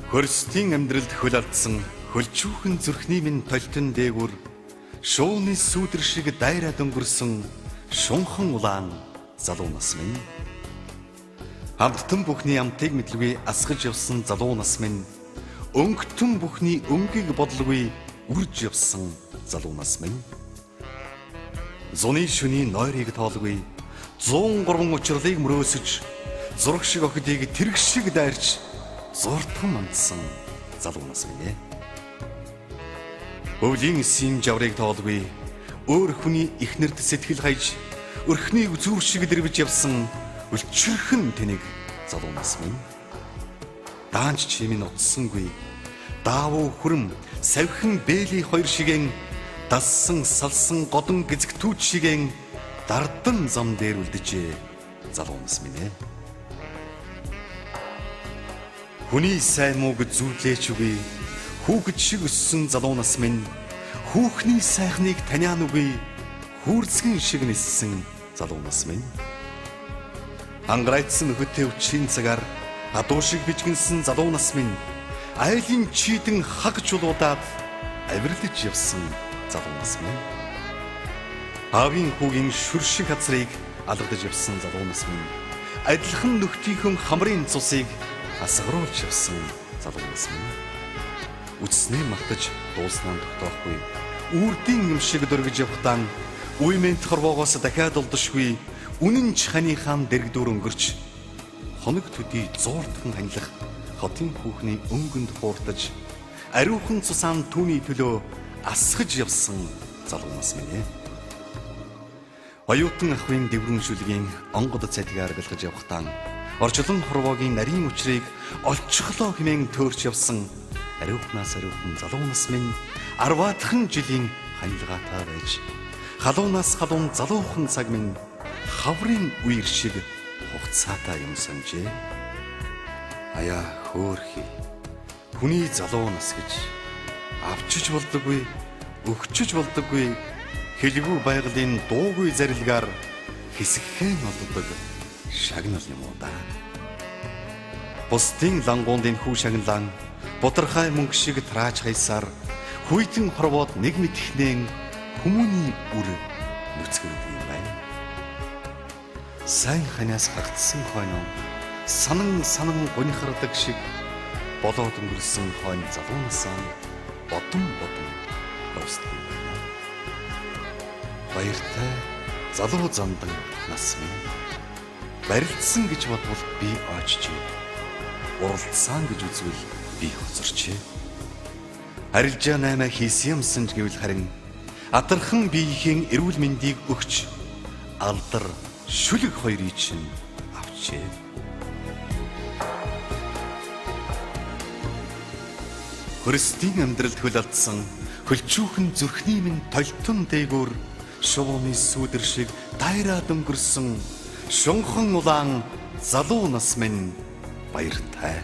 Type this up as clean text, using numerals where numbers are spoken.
Хөрстийн амьдралд хөл алдсан хөлчүүхэн зүрхний минь толтон дээгүр шууны сүүдэр шиг дайраад өнгөрсөн шунхан улаан залуу нас минь. Хамттан бүхний амтыг мэдлгүй асгаж явсан залуу нас минь. Өнгөтөн бүхний өнгийг бодлгүй үрж явсан залуу нас минь. Зуны шөнийн нойрыг тоолгүй 103 учрлыг мөрөөсөж зураг шиг охидыг тэрэг шиг дайрч зуртан мандсан залуу нас минь. Өвлийн эсийн жаврыг тоолгүй өөр хүний ихнэрд сэтгэл хаяж өрхнийг зүв шиг дэрвэж явсан өлчирхэн тэнийг залуу нас минь. Даанч чимийн утсангүй даавуу хүрэм савхин бэли хоёр шигэн дассан салсан годон гизгтүүч шигэн дардан зам дээр үлдэжээ залуу нас минь. Хүний сайн мууг зүйлээч үгүй хүүхэд шиг өссөн залуу нас минь. Хүүхний сайхныг таниан үгүй хүүрцгэн шиг ниссэн залуу нас минь. Ангарайцсан нөхөдтэй үчийн цагаар адуу шиг бичгэнсэн залуу нас минь. Айлын чийдэн хаг чулуудаад авирлаж явсан залуу нас минь. Аавын хүүгийн шүр шиг хацрыг алгадаж явсан залуу нас минь. Адилхан нөхдийнхөн хамрын цусыг асгаруулж явсан залуу нас минь. Үтснээ мартаж дууснаа тогтоохгүй үрдийн юм шиг дөргиж явхдаа үемент хорвоогоос дахиад олдошгүй үнэн ч ханыхаан дэрэгдүр өнгөрч хоног төдий зууртхан ханилах хотын хүүхний өнгөнд хууртаж ариухан цусаан түүний төлөө асгаж явсан залуу нас минь. Оюутан ахын дэврэн шүлгийн онгод цадгаар галгаж явхдаа орчлон хорвоогийн нарийн учрыг олчглоо хэмээн төөрч явсан ариухнаас ариухан залуу нас минь 10-аахан жилийн ханилгаатай байж халуунаас халуун залуухан цаг минь хаврын үер шиг хугацаатай юм санжээ. Аяа хөөрхий хүний залуу нас гэж авчиж болдоггүй өгчөж болдоггүй хэлгүй байгалийн дуугүй зарилгаар хэсэгхэн олддог шагнал юм уу да. Бусдын лангуундын хүү шагналан бодрохай мөнгө шиг трааж хайсаар хүйтэн хорвоод нэг мэдхнэн хүмүүний үр нүцгэрдэг юм байна. Сайн ханаас хагдсан хойно санан гунхардаг шиг болоод өнгөрсөн хойно залуу насаа бодон хойстдаг байна. Баяртай залуу зандан нас минь. Барилдсан гэж бодвол би очиж уралдсан гэж үзвэл би хоцорчээ. Арилжаа 8 хийсэн юмсан гэвэл харин атархан биеийн эрүүл мэндийг өгч алдар шүлэг хоёрыг чинь авчээ. Христийн амьдралд хөл алдсан хөлчүүхэн зүрхний минь толтон дээгүүр шууны сүүдэр шиг дайраад өнгөрсөн шунхан улаан залуу нас минь баяртай.